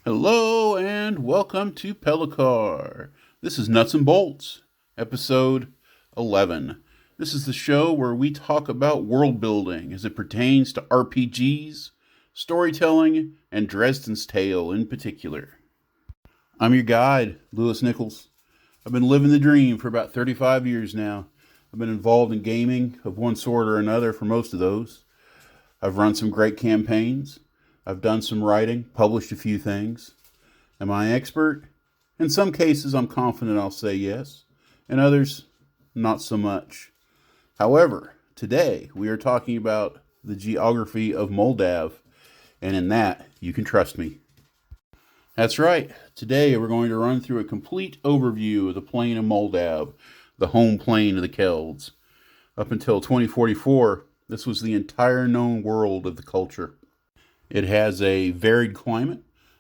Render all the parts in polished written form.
Hello and welcome to Pellicar. This is Nuts and Bolts, episode 11. This is the show where we talk about world building as it pertains to RPGs, storytelling, and Dresden's Tale in particular. I'm your guide, Lewis Nichols. I've been living the dream for about 35 years now. I've been involved in gaming of one sort or another for most of those. I've run some great campaigns. I've done some writing, published a few things. Am I an expert? In some cases, I'm confident I'll say yes. In others, not so much. However, today we are talking about the geography of Muldav, and in that, you can trust me. That's right. Today we're going to run through a complete overview of the plain of Muldav, the home plain of the Kelds. Up until 2044, this was the entire known world of the culture. It has a varied climate,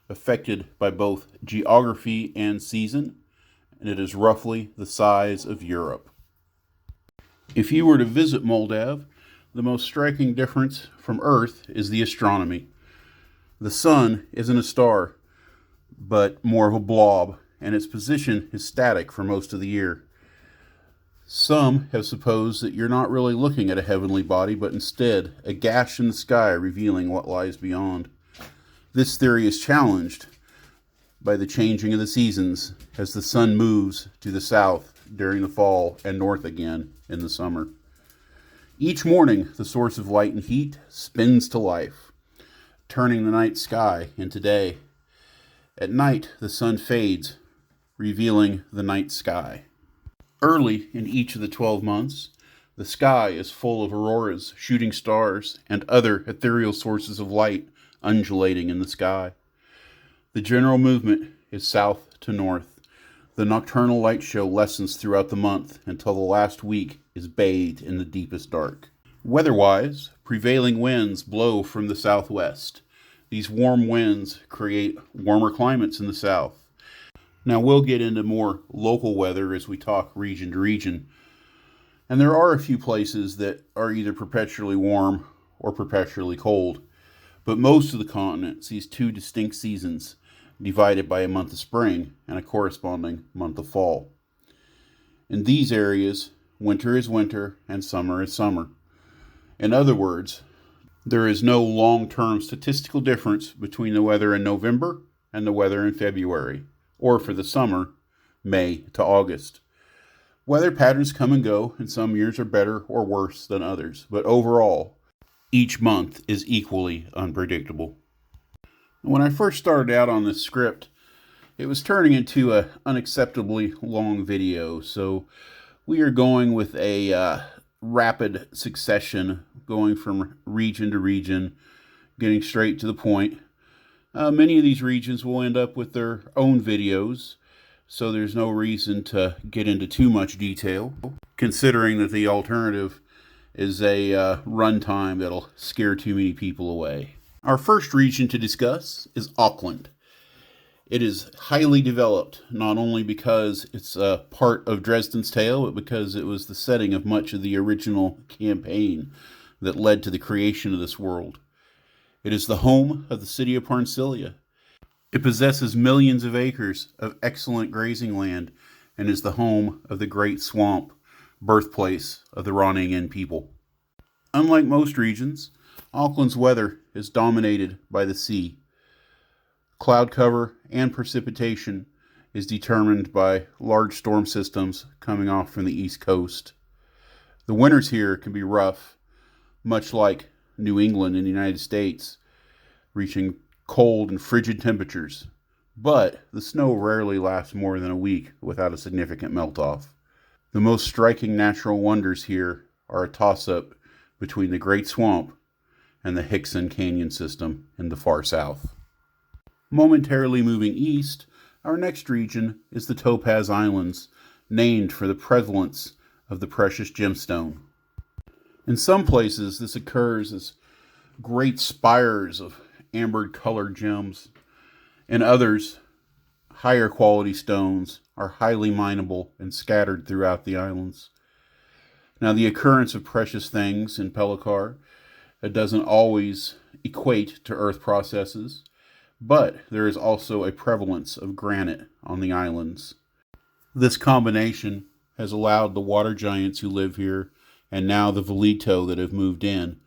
affected by both geography and season, and it is roughly the size of Europe. If you were to visit Muldav, the most striking difference from Earth is the astronomy. The sun isn't a star, but more of a blob, and its position is static for most of the year. Some have supposed that you're not really looking at a heavenly body, but instead a gash in the sky revealing what lies beyond. This theory is challenged by the changing of the seasons as the sun moves to the south during the fall and north again in the summer. Each morning, the source of light and heat spins to life, turning the night sky into day. At night, the sun fades, revealing the night sky. Early in each of the 12 months, the sky is full of auroras, shooting stars, and other ethereal sources of light undulating in the sky. The general movement is south to north. The nocturnal light show lessens throughout the month until the last week is bathed in the deepest dark. Weather-wise, prevailing winds blow from the southwest. These warm winds create warmer climates in the south. Now we'll get into more local weather as we talk region to region. And there are a few places that are either perpetually warm or perpetually cold. But most of the continent sees two distinct seasons, divided by a month of spring and a corresponding month of fall. In these areas, winter is winter and summer is summer. In other words, there is no long-term statistical difference between the weather in November and the weather in February, or for the summer, May to August. Weather patterns come and go, and some years are better or worse than others, but overall, each month is equally unpredictable. When I first started out on this script, it was turning into an unacceptably long video, so we are going with a rapid succession, going from region to region, getting straight to the point. Many of these regions will end up with their own videos, so there's no reason to get into too much detail, considering that the alternative is a runtime that'll scare too many people away. Our first region to discuss is Aukland. It is highly developed, not only because it's a part of Dresden's Tale, but because it was the setting of much of the original campaign that led to the creation of this world. It is the home of the city of Fensil. It possesses millions of acres of excellent grazing land and is the home of the Great Swamp, birthplace of the Ronningen people. Unlike most regions, Aukland's weather is dominated by the sea. Cloud cover and precipitation is determined by large storm systems coming off from the east coast. The winters here can be rough, much like New England in the United States, reaching cold and frigid temperatures, but the snow rarely lasts more than a week without a significant melt-off. The most striking natural wonders here are a toss-up between the Great Swamp and the Hickson Canyon system in the far south. Momentarily moving east, our next region is the Topaz Islands, named for the prevalence of the precious gemstone. In some places, this occurs as great spires of amber-colored gems. In others, higher quality stones are highly mineable and scattered throughout the islands. Now, the occurrence of precious things in Pellicar doesn't always equate to earth processes, but there is also a prevalence of granite on the islands. This combination has allowed the water giants who live here, and now the Velito that have moved in,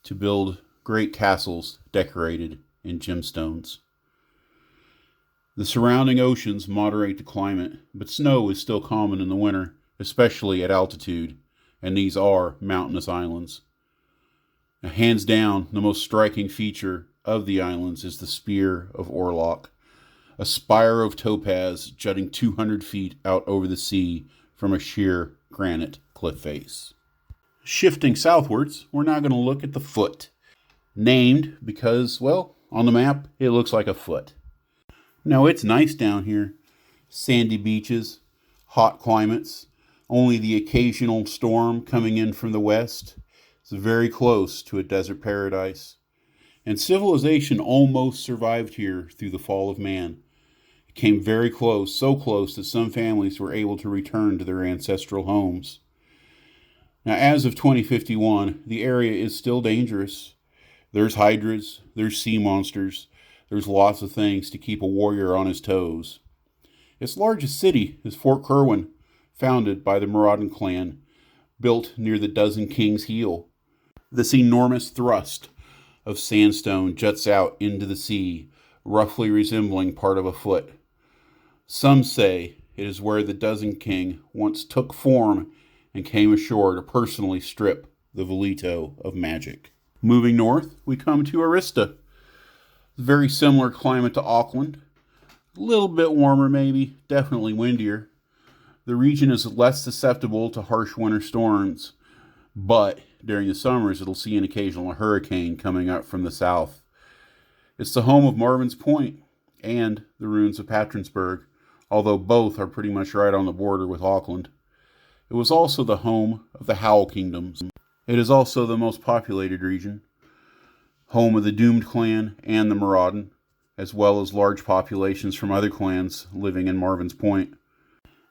to build great castles decorated in gemstones. The surrounding oceans moderate the climate, but snow is still common in the winter, especially at altitude, and these are mountainous islands. Now, hands down, the most striking feature of the islands is the Spear of Orlok, a spire of topaz jutting 200 feet out over the sea from a sheer granite cliff face. Shifting southwards, we're now going to look at the Foot, named because, well, on the map, it looks like a foot. Now, it's nice down here. Sandy beaches, hot climates, only the occasional storm coming in from the west. It's very close to a desert paradise. And civilization almost survived here through the fall of man. It came very close, so close that some families were able to return to their ancestral homes. Now, as of 2051, the area is still dangerous. There's hydras, there's sea monsters, there's lots of things to keep a warrior on his toes. Its largest city is Fort Kerwin, founded by the Maraudin clan, built near the Dozen King's Heel. This enormous thrust of sandstone juts out into the sea, roughly resembling part of a foot. Some say it is where the Dozen King once took form and came ashore to personally strip the Velito of magic. Moving north, we come to Arista. Very similar climate to Aukland. A little bit warmer maybe, definitely windier. The region is less susceptible to harsh winter storms, but during the summers it'll see an occasional hurricane coming up from the south. It's the home of Marvin's Point and the ruins of Patronsburg, although both are pretty much right on the border with Aukland. It was also the home of the Howl Kingdoms. It is also the most populated region, home of the Doomed clan and the Maraudin, as well as large populations from other clans living in Marvin's Point.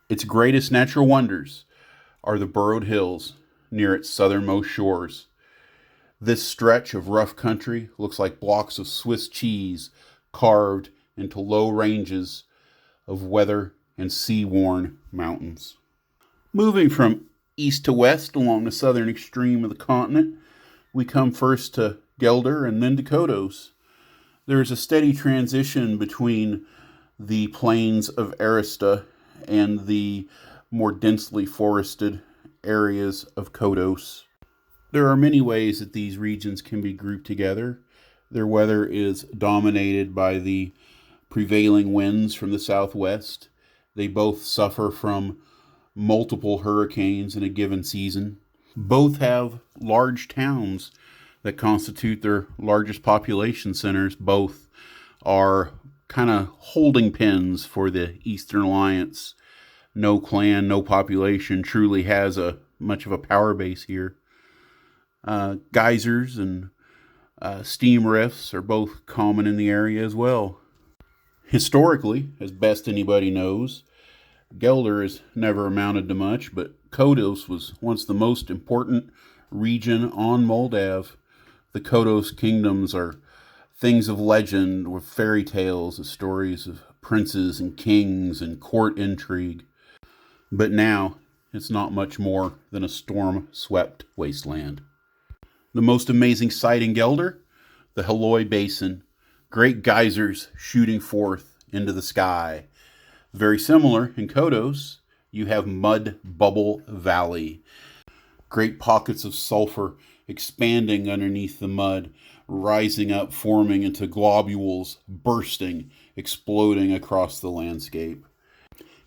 Its greatest natural wonders are the Burrowed Hills near its southernmost shores. This stretch of rough country looks like blocks of Swiss cheese carved into low ranges of weather and sea-worn mountains. Moving from east to west along the southern extreme of the continent, we come first to Gelder and then to Kodos. There is a steady transition between the plains of Arista and the more densely forested areas of Kodos. There are many ways that these regions can be grouped together. Their weather is dominated by the prevailing winds from the southwest. They both suffer from multiple hurricanes in a given season. Both have large towns that constitute their largest population centers. Both are kind of holding pens for the Eastern Alliance. No clan, no population truly has much of a power base here. Geysers and steam rifts are both common in the area as well. Historically, as best anybody knows, Gelder has never amounted to much, but Kodos was once the most important region on Muldav. The Kodos kingdoms are things of legend with fairy tales, of stories of princes and kings and court intrigue. But now, it's not much more than a storm-swept wasteland. The most amazing sight in Gelder? The Haloi Basin. Great geysers shooting forth into the sky. Very similar in Kodos, you have Mud Bubble Valley. Great pockets of sulfur expanding underneath the mud, rising up, forming into globules, bursting, exploding across the landscape.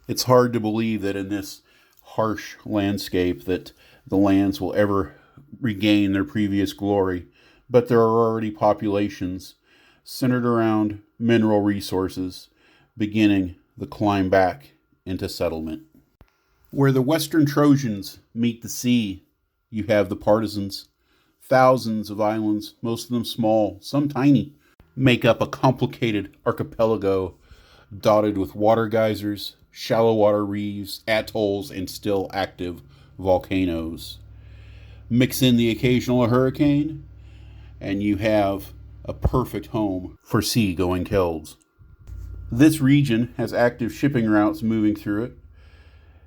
It's hard to believe that in this harsh landscape that the lands will ever regain their previous glory, but there are already populations centered around mineral resources beginning the climb back into settlement. Where the Western Trojans meet the sea, you have the Partisans. Thousands of islands, most of them small, some tiny, make up a complicated archipelago dotted with water geysers, shallow water reefs, atolls, and still active volcanoes. Mix in the occasional hurricane, and you have a perfect home for sea-going kelds. This region has active shipping routes moving through it.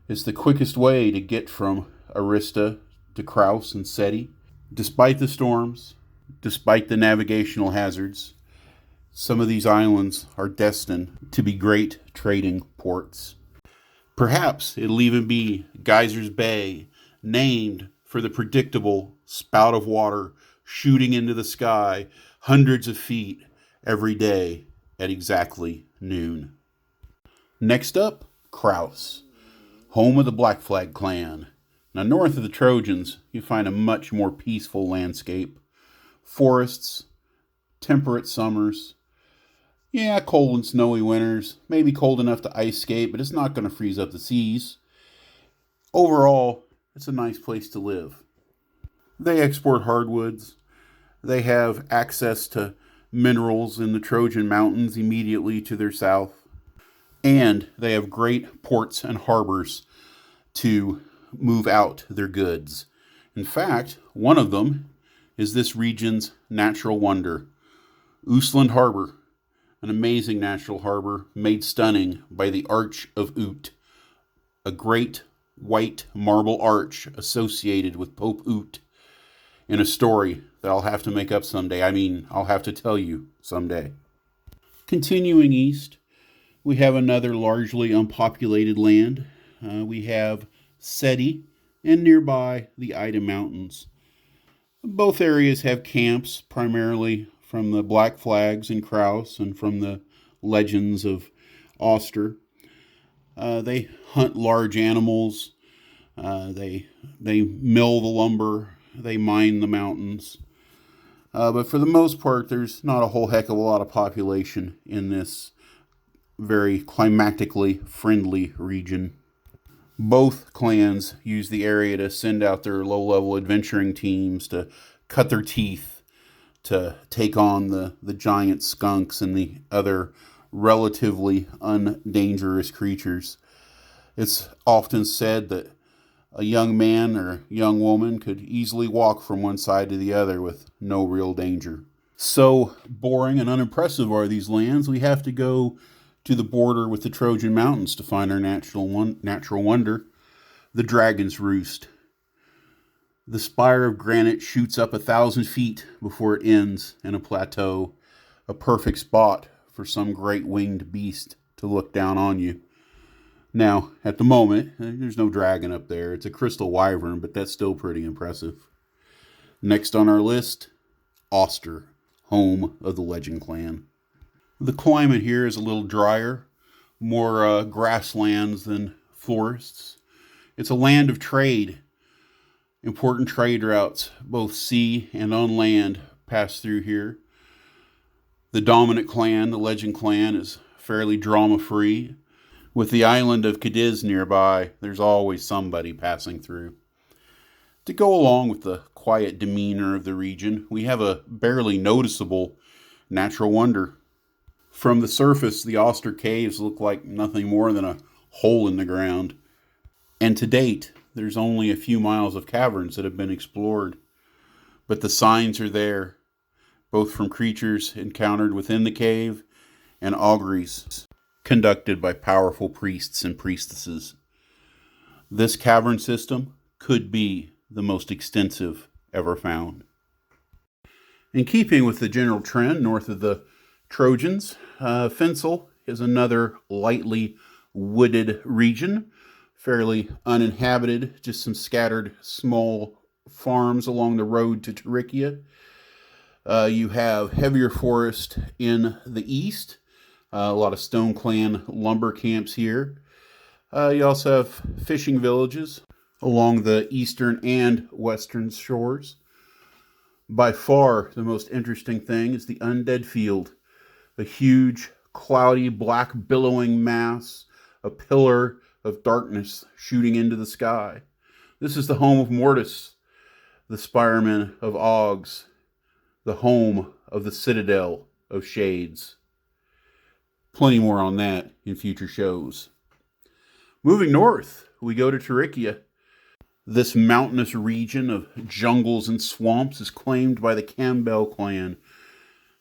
It's the quickest way to get from Arista to Kraus and Seti. Despite the storms, despite the navigational hazards, some of these islands are destined to be great trading ports. Perhaps it'll even be Geysers Bay, named for the predictable spout of water shooting into the sky hundreds of feet every day at exactly noon. Next up, Kraus, home of the Black Flag clan. Now, north of the Trojans, you find a much more peaceful landscape. Forests, temperate summers. Yeah, cold and snowy winters. Maybe cold enough to ice skate, but it's not going to freeze up the seas. Overall, it's a nice place to live. They export hardwoods. They have access to minerals in the Trojan Mountains immediately to their south. And they have great ports and harbors to move out their goods. In fact, one of them is this region's natural wonder, Aukland Harbor, an amazing natural harbor made stunning by the Arch of Ut, a great white marble arch associated with Pope Ut, in a story that I'll have to make up someday. I'll have to tell you someday. Continuing east, we have another largely unpopulated land. We have Seti, and nearby the Ida Mountains. Both areas have camps, primarily from the Black Flags in Kraus and from the legends of Oster. They hunt large animals. They mill the lumber. They mine the mountains. But for the most part, there's not a whole heck of a lot of population in this very climatically friendly region. Both clans use the area to send out their low-level adventuring teams to cut their teeth, to take on the giant skunks and the other relatively undangerous creatures. It's often said that a young man or young woman could easily walk from one side to the other with no real danger. So boring and unimpressive are these lands, we have to go to the border with the Trojan Mountains to find our natural wonder, the Dragon's Roost. The spire of granite shoots up 1,000 feet before it ends in a plateau, a perfect spot for some great winged beast to look down on you. Now, at the moment, there's no dragon up there. It's a crystal wyvern, but that's still pretty impressive. Next on our list, Oster, home of the Legend Clan. The climate here is a little drier, more grasslands than forests. It's a land of trade. Important trade routes, both sea and on land, pass through here. The dominant clan, the Legend Clan, is fairly drama-free. With the island of Cadiz nearby, there's always somebody passing through. To go along with the quiet demeanor of the region, we have a barely noticeable natural wonder. From the surface, the Oster Caves look like nothing more than a hole in the ground. And to date, there's only a few miles of caverns that have been explored. But the signs are there, both from creatures encountered within the cave and auguries conducted by powerful priests and priestesses. This cavern system could be the most extensive ever found. In keeping with the general trend north of the Trojans, Fensil is another lightly wooded region, fairly uninhabited, just some scattered small farms along the road to Tarikia. You have heavier forest in the east, a lot of Stone Clan lumber camps here. You also have fishing villages along the eastern and western shores. By far, the most interesting thing is the Undead Field, a huge, cloudy, black, billowing mass, a pillar of darkness shooting into the sky. This is the home of Mortis, the Spireman of Oggs, the home of the Citadel of Shades. Plenty more on that in future shows. Moving north, we go to Tarikia. This mountainous region of jungles and swamps is claimed by the Campbell clan.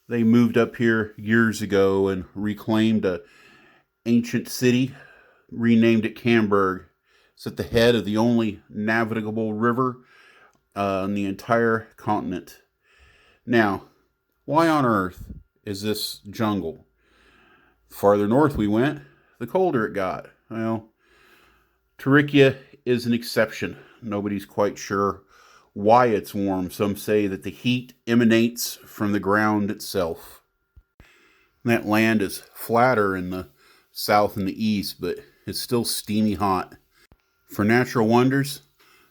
They moved up here years ago and reclaimed a ancient city, renamed it Camberg. It's at the head of the only navigable river on the entire continent. Now, why on earth is this jungle? Farther north we went, the colder it got. Well, Tarikia is an exception. Nobody's quite sure why it's warm. Some say that the heat emanates from the ground itself. That land is flatter in the south and the east, but it's still steamy hot. For natural wonders,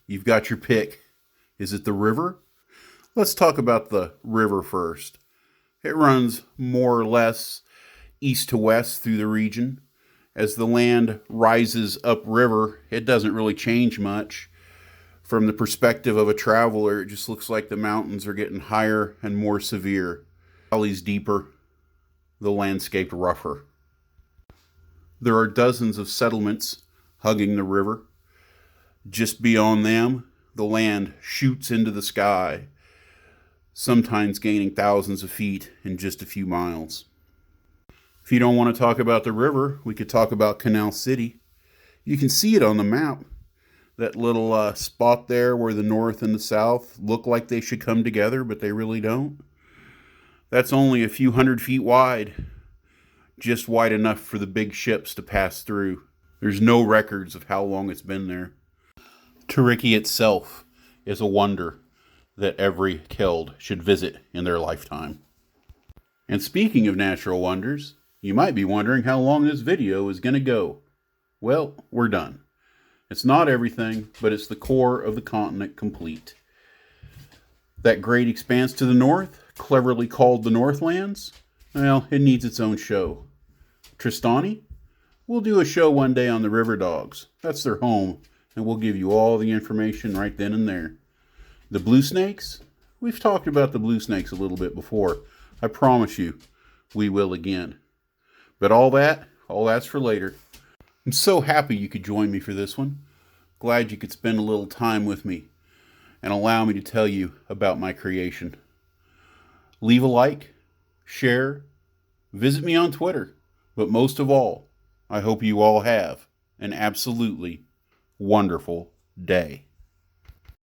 you've got your pick. Is it the river? Let's talk about the river first. It runs more or less east to west through the region. As the land rises upriver, it doesn't really change much. From the perspective of a traveler, it just looks like the mountains are getting higher and more severe. Valleys deeper, the landscape rougher. There are dozens of settlements hugging the river. Just beyond them, the land shoots into the sky, sometimes gaining thousands of feet in just a few miles. If you don't want to talk about the river, we could talk about Canal City. You can see it on the map. That little spot there where the north and the south look like they should come together, but they really don't. That's only a few 100 feet wide, just wide enough for the big ships to pass through. There's no records of how long it's been there. Tarikia itself is a wonder that every Keld should visit in their lifetime. And speaking of natural wonders, you might be wondering how long this video is going to go. Well, we're done. It's not everything, but it's the core of the continent complete. That great expanse to the north, cleverly called the Northlands, well, it needs its own show. Tristani? We'll do a show one day on the river dogs. That's their home, and we'll give you all the information right then and there. The blue snakes? We've talked about the blue snakes a little bit before. I promise you, we will again. But all that's for later. I'm so happy you could join me for this one. Glad you could spend a little time with me and allow me to tell you about my creation. Leave a like, share, visit me on Twitter, but most of all, I hope you all have an absolutely wonderful day.